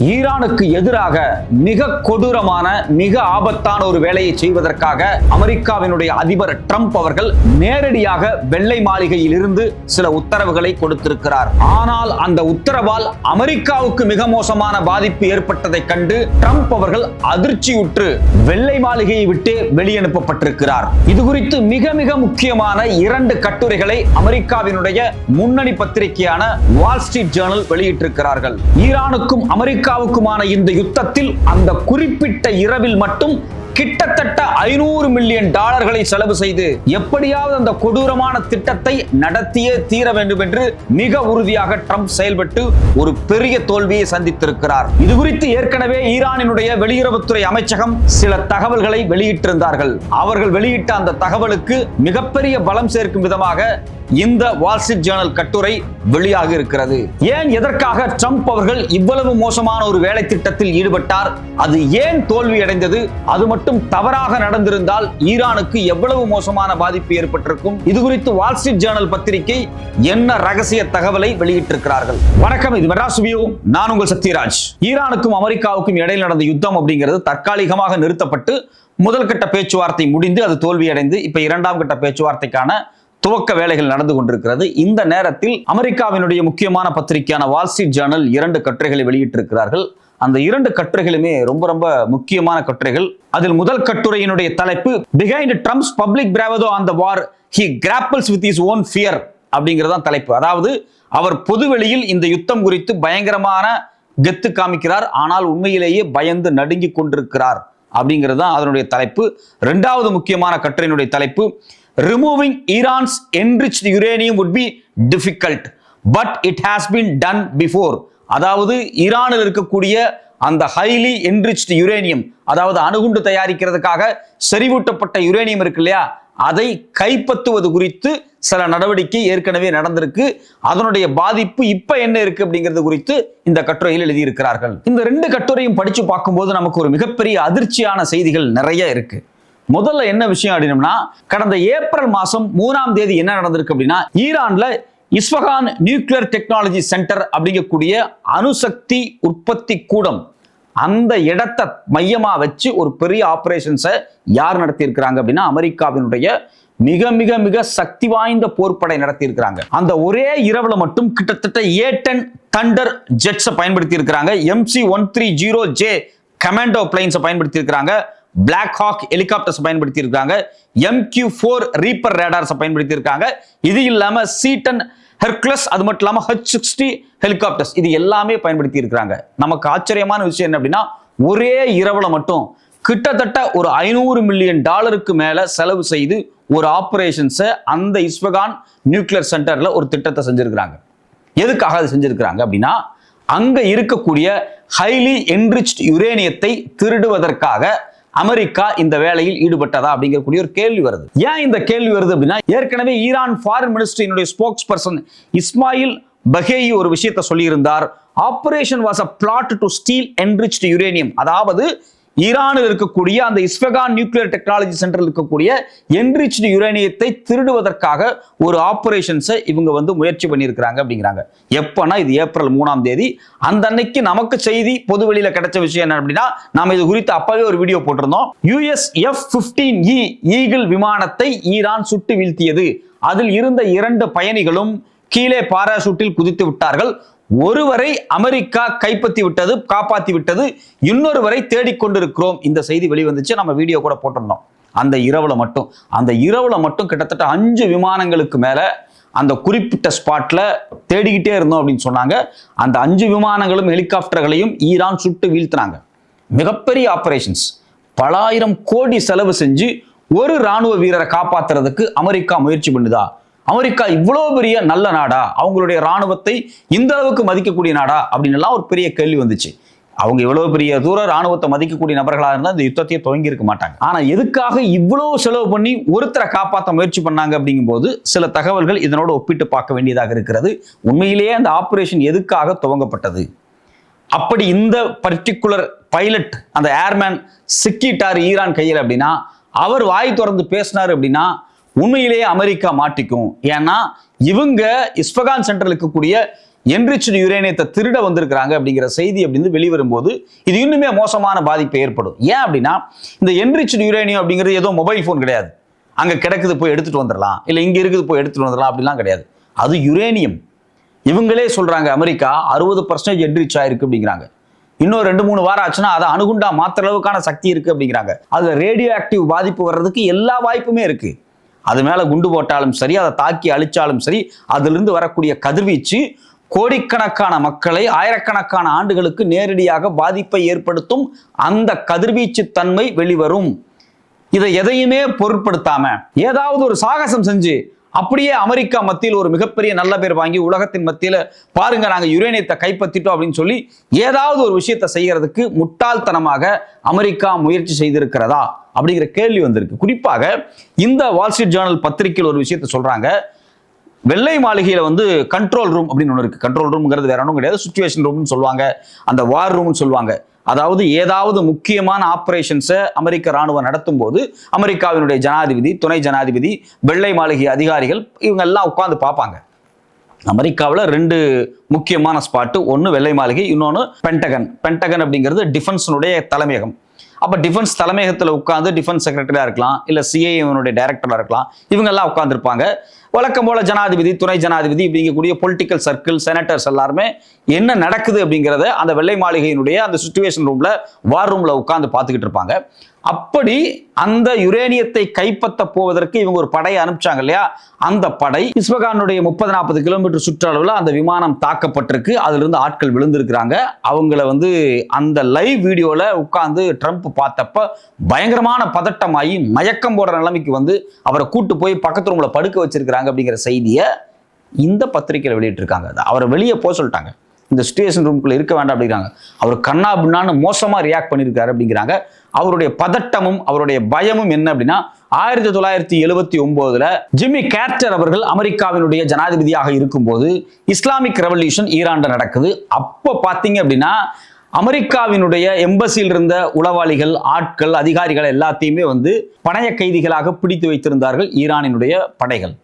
ஈரானுக்கு எதிராக மிக கொடூரமான மிக ஆபத்தான ஒரு வேலையை செய்வதற்காக அமெரிக்காவினுடைய அதிபர் ட்ரம்ப் அவர்கள் நேரடியாக வெள்ளை மாளிகையில் இருந்து சில உத்தரவுகளை கொடுத்திருக்கிறார். ஆனால் அந்த உத்தரவால் அமெரிக்காவுக்கு மிக மோசமான பாதிப்பு ஏற்பட்டதை கண்டு ட்ரம்ப் அவர்கள் அதிர்ச்சியுற்று வெள்ளை மாளிகையை விட்டு வெளியனுப்பப்பட்டிருக்கிறார். இது குறித்து மிக மிக முக்கியமான 2 கட்டுரைகளை அமெரிக்காவினுடைய முன்னணி பத்திரிகையான வால் ஸ்ட்ரீட் ஜர்னல் வெளியிட்டிருக்கிறார்கள். ஈரானுக்கும் அமெரிக்காவுக்குமான இந்த யுத்தத்தில் அந்த குறிப்பிட்ட இரவில் மட்டும் கிட்டத்தட்ட $500 மில்லியன் செலவு செய்து எப்படியாவது அந்த கொடூரமான திட்டத்தை நடத்தியே தீர வேண்டும் என்று மிக உறுதியாக ட்ரம்ப் செயல்பட்டு ஒரு பெரிய தோல்வியை சந்தித்திருக்கிறார். இது குறித்து ஏற்கனவே ஈரானினுடைய வெளியுறவுத்துறை அமைச்சகம் சில தகவல்களை வெளியிட்டிருந்தார்கள். அவர்கள் வெளியிட்ட அந்த தகவலுக்கு மிகப்பெரிய பலம் சேர்க்கும் விதமாக இந்த வால் ஸ்ட்ரீட் ஜர்னல் கட்டுரை வெளியாக இருக்கிறது. ஏன் எதற்காக ட்ரம்ப் அவர்கள் இவ்வளவு மோசமான ஒரு வேலை திட்டத்தில் ஈடுபட்டார், அது ஏன் தோல்வி அடைந்தது, அது மட்டும் தவறாக நடந்திருந்தால் ஈரானுக்கு எவ்வளவு மோசமான பாதிப்பு ஏற்பட்டிருக்கும், இது குறித்து வால் ஸ்ட்ரீட் ஜர்னல் பத்திரிகை என்ன ரகசிய தகவலை வெளியிட்டிருக்கிறார்கள். வணக்கம், இது மெட்ராஸ் வியூ. நான் உங்கள் சத்யராஜ். ஈரானுக்கும் அமெரிக்காவுக்கும் இடையில் நடந்த யுத்தம் அப்படிங்கிறது தற்காலிகமாக நிறுத்தப்பட்டு முதல் கட்ட பேச்சுவார்த்தை முடிந்து அது தோல்வியடைந்து இப்ப 2ஆம் கட்ட பேச்சுவார்த்தைக்கான துவக்க வேலைகள் நடந்து கொண்டிருக்கிறது. இந்த நேரத்தில் அமெரிக்காவினுடைய முக்கியமான பத்திரிகையான வால் ஸ்ட்ரீட் ஜர்னல் 2 கட்டுரைகளை வெளியிட்டிருக்கிறார்கள். அந்த 2 கட்டுரைகளுமே ரொம்ப ரொம்ப முக்கியமான கட்டுரைகள். அதில் முதல் கட்டுரையினுடைய தலைப்பு behind Trump's public bravado on the war he grapples with his own fear அப்படிங்கறதான் தலைப்பு. அதாவது அவர் பொதுவெளியில் இந்த யுத்தம் குறித்து பயங்கரமான கெத்து காமிக்கிறார், ஆனால் உண்மையிலேயே பயந்து நடுங்கி கொண்டிருக்கிறார் அப்படிங்கிறது தான் அதனுடைய தலைப்பு. 2வது முக்கியமான கட்டுரையினுடைய தலைப்பு Removing Iran's enriched uranium would be difficult, but it has been done before. அதாவது ஈரானில் இருக்கக்கூடிய அந்த ஹைலி என்ரிச்ட் யுரேனியம், அதாவது அணுகுண்டு தயாரிக்கிறதுக்காக செறிவூட்டப்பட்ட யுரேனியம் இருக்கு இல்லையா, அதை கைப்பற்றுவது குறித்து சில நடவடிக்கை ஏற்கனவே நடந்திருக்கு. அதனுடைய பாதிப்பு இப்ப என்ன இருக்கு அப்படிங்கிறது குறித்து இந்த கட்டுரையில் எழுதியிருக்கிறார்கள். இந்த 2 கட்டுரையும் படிச்சு பார்க்கும்போது நமக்கு ஒரு மிகப்பெரிய அதிர்ச்சியான செய்திகள் நிறைய இருக்கு. முதல்ல என்ன விஷயம் அப்படின்னா, கடந்த ஏப்ரல் மாசம் 3ஆம் தேதி என்ன நடந்திருக்கு அப்படின்னா, ஈரான்ல இஸ்ஃபகான் நியூக்ளியர் டெக்னாலஜி சென்டர் அப்படிங்கக்கூடிய அணுசக்தி உற்பத்தி கூடம், அந்த இடத்தை மையமா வச்சு ஒரு பெரிய ஆபரேஷன்ஸை யார் நடத்தி இருக்கிறாங்க அப்படின்னா, அமெரிக்காவினுடைய மிக மிக மிக சக்தி வாய்ந்த போர்ப்படை நடத்தி இருக்கிறாங்க. அந்த ஒரே இரவுல மட்டும் கிட்டத்தட்ட A-10 தண்டர் ஜெட்ஸை பயன்படுத்தி இருக்கிறாங்க, MC-130J கமாண்டோ பிளைன்ஸை பயன்படுத்தி இருக்கிறாங்க, பிளாக் ஹாக் ஹெலிகாப்டர்ஸ் பயன்படுத்தி இருக்காங்க, MQ-4 ரீப்பர் ரேடார்ஸ் பயன்படுத்தி இருக்காங்க. இது இல்லாம C-10 ஹெர்குலஸ், அது மட்டும் இல்லாம H-60 ஹெலிகாப்டர்ஸ், இது எல்லாமே பயன்படுத்தி இருக்காங்க. நமக்கு ஆச்சரியமான விஷயம் என்ன அப்படின்னா, ஒரே இரவுல மட்டும் கிட்டத்தட்ட ஒரு $500 மில்லியன் மேல செலவு செய்து ஒரு ஆபரேஷன்ஸை அந்த இஸ்ஃபகான் நியூக்ளியர் சென்டர்ல ஒரு திட்டத்தை செஞ்சிருக்கிறாங்க. எதுக்காக அது செஞ்சிருக்கிறாங்க அப்படின்னா, அங்க இருக்கக்கூடிய ஹைலி என்ரிச்ட் யுரேனியத்தை திருடுவதற்காக அமெரிக்கா இந்த வேலையில் ஈடுபட்டதா அப்படிங்கக்கூடிய ஒரு கேள்வி வருது. ஏன் இந்த கேள்வி வருது அப்படின்னா, ஏற்கனவே ஈரான் ஃபாரின் மினிஸ்ட்ரியினுடைய ஸ்போக்ஸ் பர்சன் இஸ்மாயில் பகேயி ஒரு விஷயத்தை சொல்லியிருந்தார். Operation was a plot to steal enriched uranium, அதாவது ஈரானில் இருக்கக்கூடிய அந்த இஸ்ஃபகான் நியூக்ளியர் டெக்னாலஜி சென்டரில் இருக்கக்கூடிய என்ரிச்ட் யுரேனியத்தை திருடுவதற்காக ஒரு ஆபரேஷன்ஸை இவங்க முயற்சி பண்ணியிருக்கிறாங்க அப்படிங்கிறாங்க. எப்பன்னா இது ஏப்ரல் 3ஆம் தேதி. அந்த அன்னைக்கு நமக்கு செய்தி பொதுவெளியில கிடைச்ச விஷயம் என்ன அப்படின்னா, நாம இது குறித்து அப்பவே ஒரு வீடியோ போட்டிருந்தோம். US F-15E ஈகிள் விமானத்தை ஈரான் சுட்டு வீழ்த்தியது. அதில் இருந்த 2 பயணிகளும் கீழே பாராசூட்டில் குதித்து விட்டார்கள். ஒருவரை அமெரிக்கா கைப்பற்றி விட்டது, காப்பாற்றி விட்டது, இன்னொருவரை தேடிக்கொண்டிருக்கிறோம். இந்த செய்தி வெளிவந்துச்சு, நம்ம வீடியோ கூட போட்டிருந்தோம். அந்த இரவுல மட்டும் கிட்டத்தட்ட 5 விமானங்களுக்கு மேல அந்த குறிப்பிட்ட ஸ்பாட்ல தேடிக்கிட்டே இருந்தோம் அப்படின்னு சொன்னாங்க. அந்த 5 விமானங்களும் ஹெலிகாப்டர்களையும் ஈரான் சுட்டு வீழ்த்தினாங்க. மிகப்பெரிய ஆபரேஷன்ஸ், பல ஆயிரம் கோடி செலவு செஞ்சு ஒரு ராணுவ வீரரை காப்பாத்துறதுக்கு அமெரிக்கா முயற்சி பண்ணுதா? அமெரிக்கா இவ்வளவு பெரிய நல்ல நாடா, அவங்களுடைய ராணுவத்தை இந்த அளவுக்கு மதிக்கக்கூடிய நாடா அப்படின்னு எல்லாம் ஒரு பெரிய கேள்வி வந்துச்சு. அவங்க இவ்வளவு பெரிய தூர ராணுவத்தை மதிக்கக்கூடிய நபர்களாக இருந்தால் இந்த யுத்தத்தையே துவங்கி இருக்க மாட்டாங்க. ஆனா எதுக்காக இவ்வளவு செலவு பண்ணி ஒருத்தரை காப்பாற்ற முயற்சி பண்ணாங்க அப்படிங்கும் போது சில தகவல்கள் இதனோட ஒப்பிட்டு பார்க்க வேண்டியதாக இருக்கிறது. உண்மையிலேயே அந்த ஆபரேஷன் எதுக்காக துவங்கப்பட்டது, அப்படி இந்த பர்டிகுலர் பைலட் அந்த ஏர்மேன் சிக்கிட்டார் ஈரான் கையில் அப்படின்னா, அவர் வாய் திறந்து பேசினார் அப்படின்னா உண்மையிலேயே அமெரிக்கா மாட்டிக்கும். ஏன்னா இவங்க இஸ்ஃபகான் சென்டரில் இருக்கக்கூடிய என்ரிச்டு யுரேனியத்தை திருட வந்திருக்கிறாங்க அப்படிங்கிற செய்தி அப்படின்னு வெளிவரும்போது இது இன்னுமே மோசமான பாதிப்பை ஏற்படும். ஏன் அப்படின்னா இந்த என்ரிச்டு யுரேனியம் அப்படிங்கிறது ஏதோ மொபைல் ஃபோன் கிடையாது. அங்கே கிடக்குது போய் எடுத்துட்டு வந்துடலாம், இல்லை இங்கே இருக்குது போய் எடுத்துட்டு வந்துடலாம் அப்படிலாம் கிடையாது. அது யுரேனியம். இவங்களே சொல்றாங்க அமெரிக்கா 60% என்ரிச் ஆயிருக்கு அப்படிங்கிறாங்க. இன்னும் 2-3 வாரம் ஆச்சுன்னா அதை அணுகுண்டா மாத்திர அளவுக்கான சக்தி இருக்கு அப்படிங்கிறாங்க. அதுல ரேடியோ ஆக்டிவ் பாதிப்பு வர்றதுக்கு எல்லா வாய்ப்புமே இருக்கு. அது மேல குண்டு போட்டாலும் சரி, அதை தாக்கி அழிச்சாலும் சரி, அதிலிருந்து வரக்கூடிய கதிர்வீச்சு கோடிக்கணக்கான மக்களை ஆயிரக்கணக்கான ஆண்டுகளுக்கு நேரடியாக பாதிப்பை ஏற்படுத்தும். அந்த கதிர்வீச்சு தன்மை வெளிவரும். இதை எதையுமே பொருட்படுத்தாம ஏதாவது ஒரு சாகசம் செஞ்சு அப்படியே அமெரிக்கா மத்தியில் ஒரு மிகப்பெரிய நல்ல பேர் வாங்கி உலகத்தின் மத்தியில பாருங்க நாங்க யுரேனியத்தை கைப்பற்றிட்டோம் அப்படின்னு சொல்லி ஏதாவது ஒரு விஷயத்தை செய்யறதுக்கு முட்டாள்தனமாக அமெரிக்கா முயற்சி செய்திருக்கிறதா அப்படிங்கிற கேள்வி வந்திருக்கு. குறிப்பாக இந்த வால் ஸ்ட்ரீட் ஜேர்னல் பத்திரிகையில் ஒரு விஷயத்தை சொல்றாங்க. வெள்ளை மாளிகையில கண்ட்ரோல் ரூம் அப்படின்னு ஒன்று இருக்கு. கண்ட்ரோல் ரூம்ங்கிறது வேற ஒன்றும் கிடையாது, சிச்சுவேஷன் ரூம்னு சொல்லுவாங்க, அந்த வார் ரூம்னு சொல்லுவாங்க. அதாவது ஏதாவது முக்கியமான ஆபரேஷன்ஸை அமெரிக்க ராணுவம் நடத்தும் போது அமெரிக்காவினுடைய ஜனாதிபதி, துணை ஜனாதிபதி, வெள்ளை மாளிகை அதிகாரிகள் இவங்க எல்லாம் உட்கார்ந்து பார்ப்பாங்க. அமெரிக்காவில் 2 முக்கியமான ஸ்பாட்டு, ஒன்று வெள்ளை மாளிகை, இன்னொன்று பென்டகன். பென்டகன் அப்படிங்கிறது டிஃபென்ஸினுடைய தலைமையகம். அப்போ டிஃபென்ஸ் தலைமையகத்தில் உட்காந்து டிஃபென்ஸ் செக்ரட்டரியா இருக்கலாம், இல்லை சிஐஏனுடைய டைரக்டரா இருக்கலாம், இவங்க எல்லாம் உட்கார்ந்துருப்பாங்க. வழக்கம் போல ஜனாதிபதி, துணை ஜனாதிபதி இப்படிங்கக்கூடிய பொலிட்டிக்கல் சர்க்கிள், செனட்டர்ஸ் எல்லாருமே என்ன நடக்குது அப்படிங்கிறத அந்த வெள்ளை மாளிகையினுடைய அந்த சிச்சுவேஷன் ரூம்ல, வார் ரூம்ல உட்கார்ந்து பார்த்துக்கிட்டு இருப்பாங்க. அப்படி அந்த யுரேனியத்தை கைப்பற்ற போவதற்கு இவங்க ஒரு படையை அனுப்பிச்சாங்க இல்லையா, அந்த படை இஸ்பகானுடைய 30-40 கிலோமீட்டர் சுற்றளவில் அந்த விமானம் தாக்கப்பட்டிருக்கு. அதுல இருந்து ஆட்கள் விழுந்திருக்கிறாங்க. அவங்கள அந்த லைவ் வீடியோல உட்கார்ந்து ட்ரம்ப் பார்த்தப்ப பயங்கரமான பதட்டமாகி மயக்கம் போடுற நிலைமைக்கு அவரை கூட்டு போய் பக்கத்து ரூம்ல படுக்க வச்சிருக்கிறாங்க அப்படிங்கிற செய்தியை இந்த பத்திரிகையில் வெளியிட்டிருக்காங்க. அவரை வெளியே போக சொல்லிட்டாங்க, இந்த சிச்சுவேஷன் ரூம்குள்ள இருக்க வேண்டாம் அப்படிங்கிறாங்க. அவர் கண்ணா பின்னான்னு மோசமா ரியாக்ட் பண்ணியிருக்காரு அப்படிங்கிறாங்க. அவருடைய பதட்டமும் அவருடைய பயமும் என்ன அப்படின்னா 1979 ஜிம்மி கார்ட்டர் அவர்கள் அமெரிக்காவினுடைய ஜனாதிபதியாக இருக்கும்போது இஸ்லாமிக் ரெவல்யூஷன் ஈரான்ல நடக்குது. அப்போ பார்த்தீங்க அப்படின்னா அமெரிக்காவினுடைய எம்பசியில் இருந்த உளவாளிகள், ஆட்கள், அதிகாரிகள் எல்லாத்தையுமே பணைய கைதிகளாக பிடித்து வைத்திருந்தார்கள் ஈரானினுடைய படைகள்.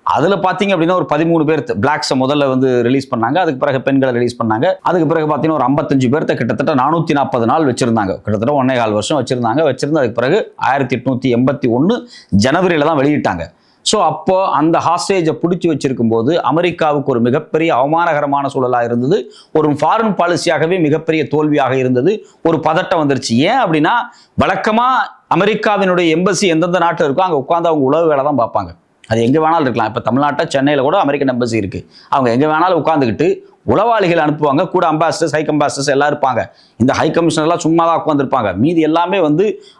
அதுல பாத்தீங்க அப்படின்னா ஒரு 13 பேர் பிளாக்ஸை முதல்ல ரிலீஸ் பண்ணாங்க. அதுக்கு பிறகு பெண்களை ரிலீஸ் பண்ணாங்க. அதுக்கு பிறகு பாத்தீங்கன்னா ஒரு 55 பேர்த்த கிட்டத்தட்ட 440 நாள் வச்சிருந்தாங்க. கிட்டத்தட்ட 1.25 வருஷம் வச்சிருந்து அதுக்கு பிறகு 1881 ஜனவரியில தான் வெளியிட்டாங்க. ஸோ அப்போ அந்த ஹாஸ்டேஜை பிடிச்சி வச்சிருக்கும் போது அமெரிக்காவுக்கு ஒரு மிகப்பெரிய அவமானகரமான சூழலாக இருந்தது. ஒரு ஃபாரின் பாலிசியாகவே மிகப்பெரிய தோல்வியாக இருந்தது. ஒரு பதட்டம் வந்துருச்சு. ஏன் அப்படின்னா வழக்கமா அமெரிக்காவினுடைய எம்பசி எந்தெந்த நாட்டில் இருக்கோ அங்கே உட்காந்து அவங்க உளவு வேலை தான் பார்ப்பாங்க. அது எங்கே வேணாலும் இருக்கலாம். இப்போ தமிழ்நாட்டில் சென்னையில் கூட அமெரிக்கன் எம்பசி இருக்குது. அவங்க எங்கே வேணாலும் உட்காந்துக்கிட்டு உளவாளிகள் அனுப்புவாங்க. கூட அம்பாசிடர்ஸ், ஹை அம்பாசிடர்ஸ் எல்லாம் இருப்பாங்க. இந்த ஹை கமிஷனர்லாம் சும்மா தான் உட்காந்துருப்பாங்க. மீதி எல்லாமே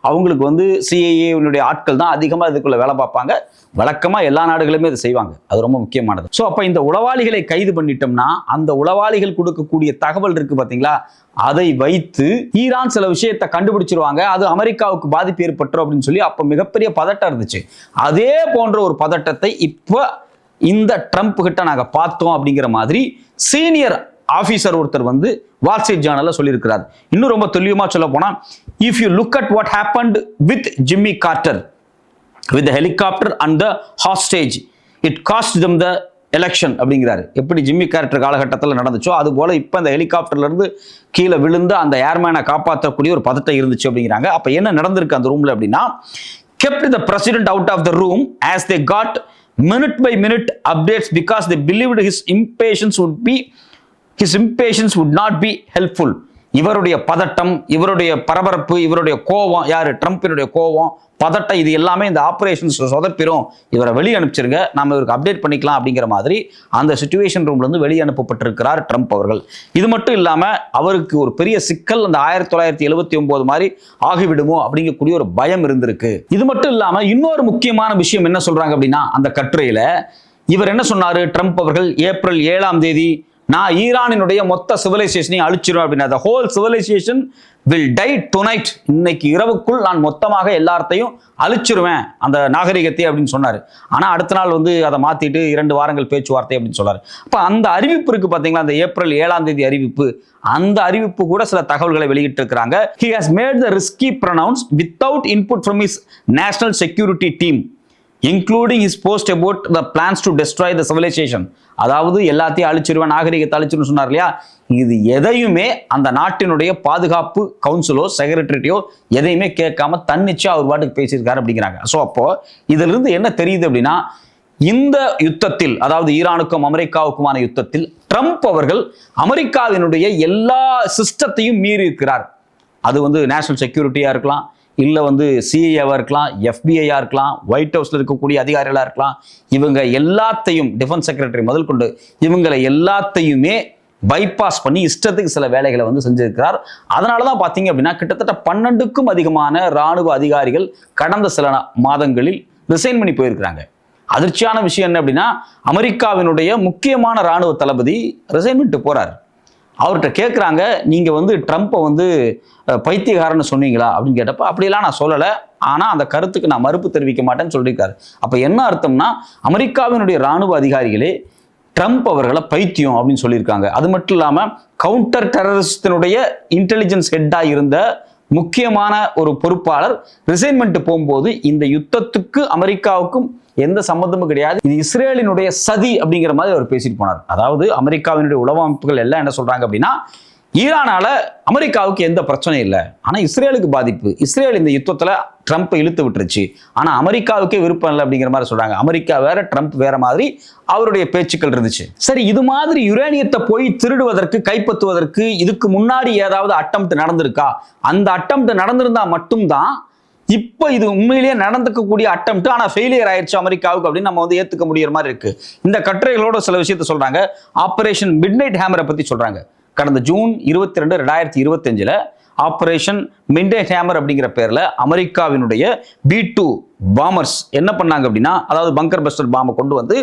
அவங்களுக்கு சிஐஏனுடைய ஆட்கள் தான் அதிகமாக இதுக்குள்ள வேலை பார்ப்பாங்க. வழக்கமாக எல்லா நாடுகளுமே இதை செய்வாங்க. அது ரொம்ப முக்கியமானது. ஸோ அப்போ இந்த உளவாளிகளை கைது பண்ணிட்டோம்னா அந்த உளவாளிகள் கொடுக்கக்கூடிய தகவல் இருக்கு பார்த்தீங்களா, அதை வைத்து ஈரான் சில விஷயத்தை கண்டுபிடிச்சிருவாங்க. அது அமெரிக்காவுக்கு பாதிப்பு ஏற்பட்டுரும் அப்படின்னு சொல்லி அப்போ மிகப்பெரிய பதட்டம் இருந்துச்சு. அதே போன்ற ஒரு பதட்டத்தை இப்போ இந்த ட்ரம்ப் கிட்ட நாங்க பார்த்தோம் அப்படிங்கிற மாதிரி சீனியர் ஆபீசர் ஒருத்தர் வால் ஸ்ட்ரீட் ஜேர்னல்ல சொல்லியிருக்கிறார். இன்னும் ரொம்ப துல்லியமா சொல்ல போனா, if you look at what happened with Jimmy Carter with helicopter and the hostage it cost them the election அப்படிங்கிறாரு. எப்படி ஜிம்மி கார்ட்டர் காலகட்டத்தில் நடந்துச்சோ அது போல இப்போ இந்த ஹெலிகாப்டர்ல இருந்து கீழே விழுந்து அந்த ஏர்மேனை காப்பாற்றக்கூடிய ஒரு பதட்டம் இருந்துச்சு அப்படிங்கிறாங்க. அப்ப என்ன நடந்திருக்கு அந்த ரூம்ல அப்படின்னா, kept the president out of the room as they got minute by minute updates because they believed his impatience would not be helpful. இவருடைய பதட்டம், இவருடைய பரபரப்பு, இவருடைய கோபம், யாரு ட்ரம்பினுடைய கோபம், பதட்டம், இது எல்லாமே இந்த ஆபரேஷன்ஸ் சொதப்பிரும், இவரை வெளியே அனுப்பிச்சிருங்க, நாம இவருக்கு அப்டேட் பண்ணிக்கலாம் அப்படிங்கிற மாதிரி அந்த சிச்சுவேஷன் ரூம்ல இருந்து வெளியே அனுப்பப்பட்டிருக்கிறார் ட்ரம்ப் அவர்கள். இது மட்டும் இல்லாம அவருக்கு ஒரு பெரிய சிக்கல் அந்த 1979 மாதிரி ஆகிவிடுமோ அப்படிங்கக்கூடிய ஒரு பயம் இருந்திருக்கு. இது மட்டும் இல்லாம இன்னொரு முக்கியமான விஷயம் என்ன சொல்றாங்க அப்படின்னா, அந்த கட்டுரையில இவர் என்ன சொன்னாரு, ட்ரம்ப் அவர்கள் ஏப்ரல் 7 நான் ஈரானினுடைய மொத்த சிவிலைசேஷனையும் அழிச்சிரும் அப்படின்னா, the whole civilization will die tonight, இன்னைக்கு இரவுக்குள் நான் மொத்தமாக எல்லாத்தையும் அழிச்சிருவேன் அந்த நாகரிகத்தை அப்படின்னு சொன்னாரு. ஆனா அடுத்த நாள் அதை மாத்திட்டு 2 வாரங்கள் பேச்சுவார்த்தை அப்படின்னு சொன்னாரு. அப்ப அந்த அறிவிப்பு இருக்கு பாத்தீங்களா, அந்த ஏப்ரல் 7 அறிவிப்பு, அந்த அறிவிப்பு கூட சில தகவல்களை வெளியிட்டு இருக்கிறாங்க. He has made the risky pronounce without input from his national security team. Including his post about the plans to destroy the civilisation. அதாவது எல்லாத்தையும் அழிச்சிருவேன், நாகரிகத்தை அழிச்சிருன்னு சொன்னார் இல்லையா? இது எதையுமே அந்த நாட்டினுடைய பாதுகாப்பு கவுன்சிலோ செக்ரட்டரியோ எதையுமே கேட்காம தன்னிச்சா அவர் பாட்டுக்கு பேசியிருக்காரு அப்படிங்கிறாங்க. ஸோ அப்போ இதுல இருந்து என்ன தெரியுது அப்படின்னா, இந்த யுத்தத்தில், அதாவது ஈரானுக்கும் அமெரிக்காவுக்குமான யுத்தத்தில் ட்ரம்ப் அவர்கள் அமெரிக்காவினுடைய எல்லா சிஸ்டத்தையும் மீறி இருக்கிறார். அது நேஷனல் செக்யூரிட்டியா இருக்கலாம், இல்லை சிஐஏவா இருக்கலாம், எஃபிஐயா இருக்கலாம், ஒயிட் ஹவுஸ்ல இருக்கக்கூடிய அதிகாரிகளா இருக்கலாம். இவங்க எல்லாத்தையும், டிஃபென்ஸ் செக்ரட்டரி முதல் கொண்டு இவங்களை எல்லாத்தையுமே பைபாஸ் பண்ணி இஷ்டத்துக்கு சில வேலைகளை செஞ்சிருக்கிறார். அதனாலதான் பாத்தீங்க அப்படின்னா கிட்டத்தட்ட 12க்கும் அதிகமான ராணுவ அதிகாரிகள் கடந்த சில மாதங்களில் ரிசைன் பண்ணி போயிருக்கிறாங்க. அதிர்ச்சியான விஷயம் என்ன அப்படின்னா, அமெரிக்காவினுடைய முக்கியமான ராணுவ தளபதி ரிசைன் பண்ணிட்டு போறாரு. அவர்கிட்ட கேட்குறாங்க, நீங்கள் ட்ரம்ப்பை பைத்தியகாரன்னு சொன்னீங்களா அப்படின்னு கேட்டப்ப, அப்படியெல்லாம் நான் சொல்லலை, ஆனால் அந்த கருத்துக்கு நான் மறுப்பு தெரிவிக்க மாட்டேன்னு சொல்லியிருக்காரு. அப்போ என்ன அர்த்தம்னா, அமெரிக்காவினுடைய இராணுவ அதிகாரிகளே ட்ரம்ப் அவர்களை பைத்தியம் அப்படின்னு சொல்லியிருக்காங்க. அது மட்டும் இல்லாமல் கவுண்டர் டெரரிஸ்டினுடைய இன்டெலிஜென்ஸ் ஹெட்டாக இருந்த முக்கியமான ஒரு பொறுப்பாளர் ரிசைன்மெண்ட் போகும்போது இந்த யுத்தத்துக்கு அமெரிக்காவுக்கும் எந்த சம்பந்தமும் கிடையாது, இது இஸ்ரேலினுடைய சதி அப்படிங்கிற மாதிரி அவர் பேசிட்டு போனார். அதாவது அமெரிக்காவினுடைய உளவு அமைப்புகள் எல்லாம் என்ன சொல்றாங்க அப்படின்னா, ஈரானால அமெரிக்காவுக்கு எந்த பிரச்சனையும் இல்லை, ஆனா இஸ்ரேலுக்கு பாதிப்பு. இஸ்ரேல் இந்த யுத்தத்துல ட்ரம்ப் இழுத்து விட்டுருச்சு, ஆனா அமெரிக்காவுக்கே விருப்பம் இல்லை அப்படிங்கிற மாதிரி சொல்றாங்க. அமெரிக்கா வேற, ட்ரம்ப் வேற மாதிரி அவருடைய பேச்சுக்கள் இருந்துச்சு. சரி, இது மாதிரி யுரேனியத்தை போய் திருடுவதற்கு, கைப்பற்றுவதற்கு இதுக்கு முன்னாடி ஏதாவது அட்டெம்ப்ட் நடந்திருக்கா? அந்த அட்டெம்ப்ட் நடந்திருந்தா மட்டும்தான் இப்போ இது உண்மையிலேயே நடந்துக்கக்கூடிய அட்டெம்ப்ட், ஆனால் ஃபெயிலியர் ஆயிடுச்சு அமெரிக்காவுக்கு அப்படின்னு நம்ம ஏற்றுக்க முடிகிற மாதிரி இருக்கு. இந்த கட்டுரைகளோட சில விஷயத்த சொல்றாங்க. ஆபரேஷன் மிட்நைட் ஹேமரை பத்தி சொல்றாங்க. கடந்த ஜூன் 22, 2025 ஆபரேஷன் மிட்நைட் ஹேமர் அப்படிங்கிற பேர்ல அமெரிக்காவினுடைய B-2 பாம்பர்ஸ் என்ன பண்ணாங்க அப்படின்னா, அதாவது பங்கர் பஸ்டர் பாம்பை கொண்டு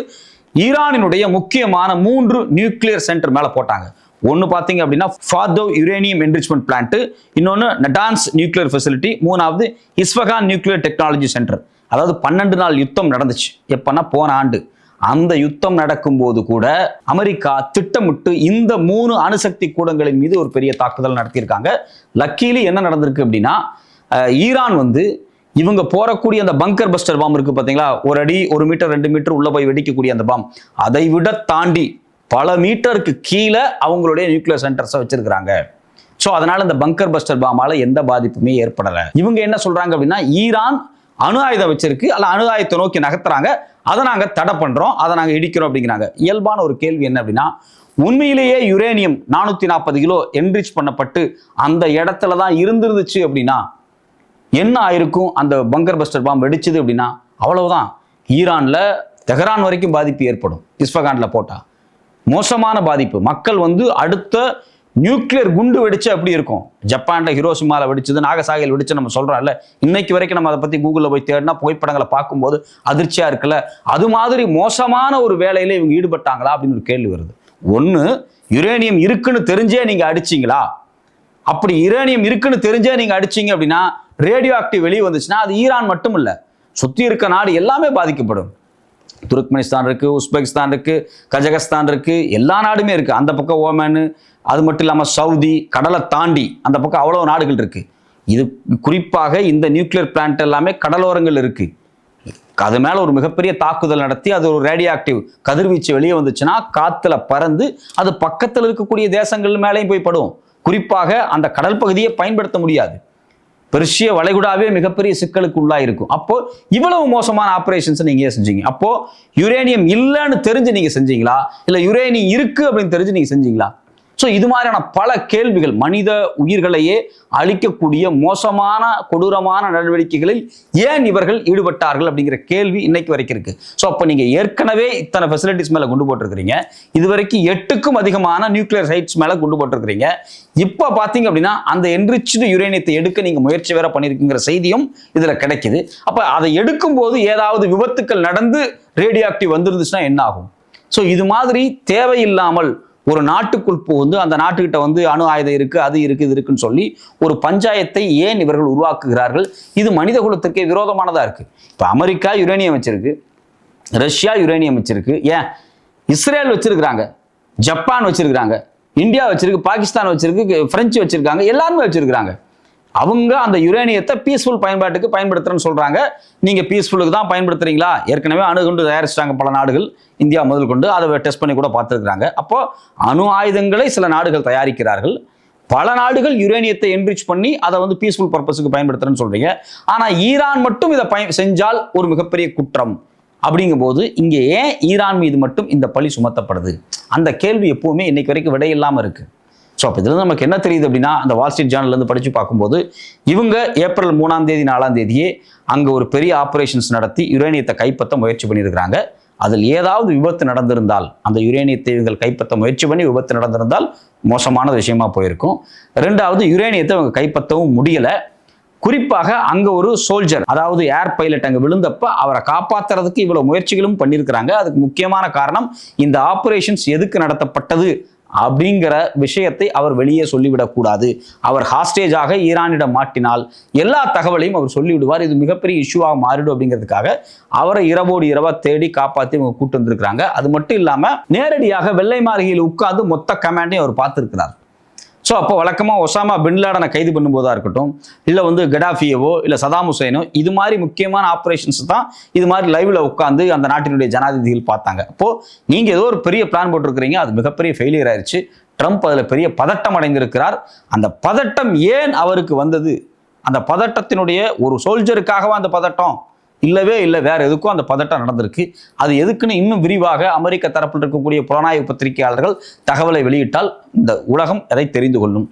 ஈரானினுடைய முக்கியமான 3 நியூக்ளியர் சென்டர் மேல போட்டாங்க. ஒன்று பார்த்தீங்க அப்படின்னா ஃபார்தோ யுரேனியம் என்ரிச்மெண்ட் பிளான்ட், இன்னொன்று நடான்ஸ் நியூக்ளியர் ஃபெசிலிட்டி, மூணாவது இஸ்ஃபகான் நியூக்ளியர் டெக்னாலஜி சென்டர். அதாவது 12 நாள் யுத்தம் நடந்துச்சு. எப்பன்னா போன ஆண்டு. அந்த யுத்தம் நடக்கும்போது கூட அமெரிக்கா திட்டமிட்டு இந்த 3 அணுசக்தி கூடங்களின் மீது ஒரு பெரிய தாக்குதல் நடத்தியிருக்காங்க. லக்கீலி என்ன நடந்திருக்கு அப்படின்னா, ஈரான் இவங்க போறக்கூடிய அந்த பங்கர் பஸ்டர் பாம் இருக்கு பார்த்தீங்களா, 1 அடி 1 மீட்டர் 2 மீட்டர் உள்ள போய் வெடிக்கக்கூடிய அந்த பாம், அதை விட தாண்டி பல மீட்டருக்கு கீழே அவங்களுடைய நியூக்ளியர் சென்டர்ஸை வச்சிருக்கிறாங்க. ஸோ அதனால இந்த பங்கர் பஸ்டர் பாமால எந்த பாதிப்புமே ஏற்படலை. இவங்க என்ன சொல்றாங்க அப்படின்னா, ஈரான் அணு ஆயுதம் வச்சிருக்கு, அல்ல அணு ஆயுதத்தை நோக்கி நகர்த்துறாங்க, அதை நாங்கள் தடை பண்றோம், அதை நாங்கள் இடிக்கிறோம் அப்படிங்கிறாங்க. இயல்பான ஒரு கேள்வி என்ன அப்படின்னா, உண்மையிலேயே யுரேனியம் 440 கிலோ என்ரிச் பண்ணப்பட்டு அந்த இடத்துல தான் இருந்துருந்துச்சு அப்படின்னா என்ன ஆயிருக்கும்? அந்த பங்கர் பஸ்டர் பாம் வெடிச்சது அப்படின்னா அவ்வளவுதான். ஈரான்ல தெஹரான் வரைக்கும் பாதிப்பு ஏற்படும். இஸ்ஃபகான்ல போட்டா மோசமான பாதிப்பு. மக்கள் அடுத்த நியூக்ளியர் குண்டு வெடிச்சு அப்படி இருக்கும். ஜப்பான்ல ஹிரோஷிமால வெடிச்சது, நாகசாகியில் வெடிச்சு நம்ம சொல்றோம்ல, இன்னைக்கு வரைக்கும் நம்ம அதை பத்தி கூகுள்ல போய் தேடினா புகைப்படங்களை பார்க்கும்போது அதிர்ச்சியா இருக்குல்ல. அது மாதிரி மோசமான ஒரு வேலையில இவங்க ஈடுபட்டாங்களா அப்படின்னு ஒரு கேள்வி வருது. ஒண்ணு, யுரேனியம் இருக்குன்னு தெரிஞ்சே நீங்க அடிச்சீங்களா? அப்படி யுரேனியம் இருக்குன்னு தெரிஞ்சே நீங்க அடிச்சீங்க அப்படின்னா ரேடியோ ஆக்டிவ் வெளியே வந்துச்சுன்னா அது ஈரான் மட்டும் இல்ல, சுத்தி இருக்க நாடு எல்லாமே பாதிக்கப்படும். துருக்மெனிஸ்தான் இருக்கு, உஸ்பெகிஸ்தான் இருக்கு, கஜகஸ்தான் இருக்கு, எல்லா நாடுமே இருக்கு. அந்த பக்கம் ஓமன், அது மட்டும் இல்லாமல் சவுதி, கடலை தாண்டி அந்த பக்கம் அவ்வளவு நாடுகள் இருக்கு. இது குறிப்பாக இந்த நியூக்ளியர் பிளான்ட் எல்லாமே கடலோரங்கள் இருக்கு. அது மேல ஒரு மிகப்பெரிய தாக்குதல் நடத்தி அது ஒரு ரேடியோ ஆக்டிவ் கதிர்வீச்சு வெளியே வந்துச்சுன்னா காத்துல பறந்து அது பக்கத்தில் இருக்கக்கூடிய தேசங்கள் மேலேயும் போய் படும். குறிப்பாக அந்த கடல் பகுதியை பயன்படுத்த முடியாது. பெர்ஷிய வளைகுடாவே மிகப்பெரிய சிக்கலுக்கு உள்ளா இருக்கும். அப்போ இவ்வளவு மோசமான ஆபரேஷன்ஸ் நீங்க செஞ்சீங்க. அப்போ யுரேனியம் இல்லைன்னு தெரிஞ்சு நீங்க செஞ்சீங்களா, இல்ல யுரேனியம் இருக்கு அப்படின்னு தெரிஞ்சு நீங்க செஞ்சீங்களா? ஸோ இது மாதிரியான பல கேள்விகள், மனித உயிர்களையே அழிக்கக்கூடிய மோசமான கொடூரமான நடவடிக்கைகளில் ஏன் இவர்கள் ஈடுபட்டார்கள் அப்படிங்கிற கேள்வி இன்னைக்கு வரைக்கும் இருக்கு. ஸோ அப்போ நீங்க ஏற்கனவே இத்தனை ஃபெசிலிட்டிஸ் மேல கொண்டு போட்டிருக்கிறீங்க, இது வரைக்கும் 8க்கும் அதிகமான நியூக்ளியர் சைட்ஸ் மேல கொண்டு போட்டிருக்கிறீங்க. இப்போ பார்த்தீங்க அப்படின்னா அந்த என்ரிச்டு யுரேனியத்தை எடுக்க நீங்க முயற்சி வேற பண்ணிருக்குங்கிற செய்தியும் இதுல கிடைக்குது. அப்ப அதை எடுக்கும் போது ஏதாவது விபத்துக்கள் நடந்து ரேடியோ ஆக்டிவ் வந்துருந்துச்சுன்னா என்ன ஆகும்? ஸோ இது மாதிரி தேவையில்லாமல் ஒரு நாட்டுக்குள் புகுந்து அந்த நாட்டுக்கிட்ட அணு ஆயுதம் இருக்கு, அது இருக்கு, இது இருக்குன்னு சொல்லி ஒரு பஞ்சாயத்தை ஏன் இவர்கள் உருவாக்குகிறார்கள்? இது மனித குலத்திற்கே விரோதமானதா இருக்கு. இப்ப அமெரிக்கா யுரேனியம் வச்சிருக்கு, ரஷ்யா யுரேனியம் வச்சிருக்கு, ஏன் இஸ்ரேல் வச்சிருக்கிறாங்க, ஜப்பான் வச்சிருக்கிறாங்க, இந்தியா வச்சிருக்கு, பாகிஸ்தான் வச்சிருக்கு, பிரெஞ்சு வச்சிருக்காங்க, எல்லாருமே வச்சிருக்கிறாங்க. அவங்க அந்த யுரேனியத்தை பீஸ்ஃபுல் பயன்பாட்டுக்கு பயன்படுத்துறேன்னு சொல்றாங்க. நீங்க பீஸ்ஃபுல்லுக்கு தான் பயன்படுத்துறீங்களா? ஏற்கனவே அணுகுண்டு தயாரிச்சிட்டாங்க பல நாடுகள், இந்தியா முதல் கொண்டு அதை டெஸ்ட் பண்ணி கூட பார்த்துருக்காங்க. அப்போ அணு ஆயுதங்களை சில நாடுகள் தயாரிக்கிறார்கள், பல நாடுகள் யுரேனியத்தை என்ரிச் பண்ணி அதை பீஸ்ஃபுல் பர்பஸுக்கு பயன்படுத்துறேன்னு சொல்றீங்க. ஆனா ஈரான் மட்டும் இதை செஞ்சால் ஒரு மிகப்பெரிய குற்றம். அப்படிங்கும்போது இங்கே ஏன் ஈரான் மீது மட்டும் இந்த பழி சுமத்தப்படுது? அந்த கேள்வி எப்பவுமே இன்னைக்கு வரைக்கும் விடை இல்லாம இருக்கு. ஸோ அப்போ இதுல நமக்கு என்ன தெரியுது அப்படின்னா, அந்த வால் ஸ்ட்ரீட் ஜேர்னல்லேருந்து படிச்சு பார்க்கும்போது இவங்க ஏப்ரல் 3ஆம் தேதி 4ஆம் தேதியே அங்கே ஒரு பெரிய ஆப்ரேஷன்ஸ் நடத்தி யுரேனியத்தை கைப்பற்ற முயற்சி பண்ணியிருக்கிறாங்க. அதில் ஏதாவது விபத்து நடந்திருந்தால், அந்த யுரேனியத்தை இவங்க கைப்பற்ற முயற்சி பண்ணி விபத்து நடந்திருந்தால் மோசமான விஷயமா போயிருக்கும். ரெண்டாவது, யுரேனியத்தை அவங்க கைப்பற்றவும் முடியல. குறிப்பாக அங்க ஒரு சோல்ஜர், அதாவது ஏர் பைலட் அங்க விழுந்தப்ப அவரை காப்பாத்துறதுக்கு இவ்வளவு முயற்சிகளும் பண்ணியிருக்கிறாங்க. அதுக்கு முக்கியமான காரணம் இந்த ஆபரேஷன்ஸ் எதுக்கு நடத்தப்பட்டது அப்படிங்கிற விஷயத்தை அவர் வெளியே சொல்லிவிடக்கூடாது. அவர் ஹாஸ்டேஜாக ஈரானிடம் மாட்டினால் எல்லா தகவலையும் அவர் சொல்லிவிடுவார், இது மிகப்பெரிய இஷ்யூவாக மாறிடும் அப்படிங்கிறதுக்காக அவரை இரவோடு இரவா தேடி காப்பாற்றி அவங்க கூட்டு வந்திருக்கிறாங்க. அது மட்டும் இல்லாம நேரடியாக வெள்ளை மாளிகையில் உட்கார்ந்து மொத்த கமாண்டையும் அவர் பார்த்திருக்கிறார். ஸோ அப்போ வழக்கமாக ஒசாமா பின் லாடனை கைது பண்ணும்போதா இருக்கட்டும், இல்லை கடாஃபியவோ இல்லை சதாம் ஹுசைனோ, இது மாதிரி முக்கியமான ஆப்ரேஷன்ஸ் தான் இது மாதிரி லைவ்ல உட்காந்து அந்த நாட்டினுடைய ஜனாதிபதிகள் பார்த்தாங்க. அப்போ நீங்க ஏதோ ஒரு பெரிய பிளான் போட்டிருக்கிறீங்க, அது மிகப்பெரிய ஃபெயிலியர் ஆயிடுச்சு. ட்ரம்ப் அதில் பெரிய பதட்டம் அடைந்திருக்கிறார். அந்த பதட்டம் ஏன் அவருக்கு வந்தது? அந்த பதட்டத்தினுடைய ஒரு சோல்ஜருக்காகவா அந்த பதட்டம்? இல்லவே இல்லை, வேற எதுக்கும் அந்த பதட்டம் நடந்திருக்கு. அது எதுக்குன்னு இன்னும் விரிவாக அமெரிக்க தரப்பில் இருக்கக்கூடிய புலனாய்வு பத்திரிகையாளர்கள் தகவலை வெளியிட்டால் இந்த உலகம் எதை தெரிந்து கொள்ளும்.